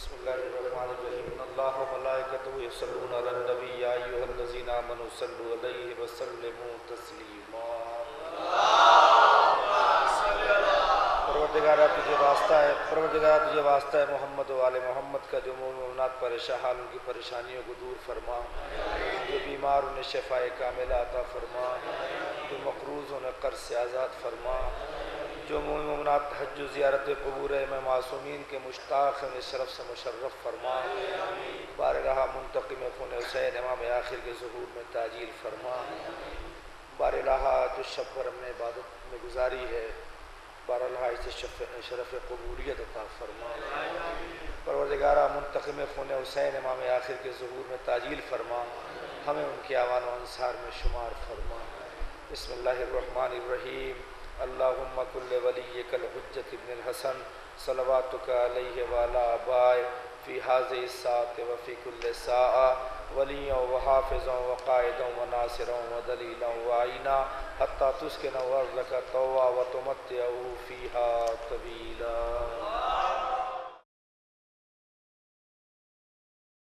بسم اللہ الرحمن الرحیم ان اللہ و ملائکتہ یصلون علی النبی یا ایھا الذین آمنوا صلوا علیہ وسلموا تسلیما۔ پروردگار تجھے واسطہ ہے محمد و آل محمد کا، جو مومنات پریشان حال ان کی پریشانیوں کو دور فرما، جو بیمار انہیں شفاء کاملہ عطا فرما، جو مقروض انہیں قرض سے آزاد فرما، جو مومنات حج و زیارت قبور میں معصومین کے مشتاق ہیں انہیں شرف سے مشرف فرما، بارگاہ منتقم خون حسین امام آخر کے ظہور میں تعجیل فرما، بارگاہ جو شب پر ہم نے عبادت میں گزاری ہے بارگاہ اسے شرف قبولیت عطا فرما، پروردگارہ منتقم خون حسین امام آخر کے ظہور میں تعجیل فرما، ہمیں ان کے اعوان و انصار میں شمار فرما۔ بسم اللہ الرحمن الرحیم۔ اللہم کل ولیک الحجۃ ابن الحسن صلواتک علیہ وعلی آبائہ فی ہذہ الساعۃ وفی کل ساعہ ولیا وحافظا وقائدا وناصرا ودلیلا وعینا حتی تسکنہ ارضک طوعا وتمتعہ فیہا طویلا۔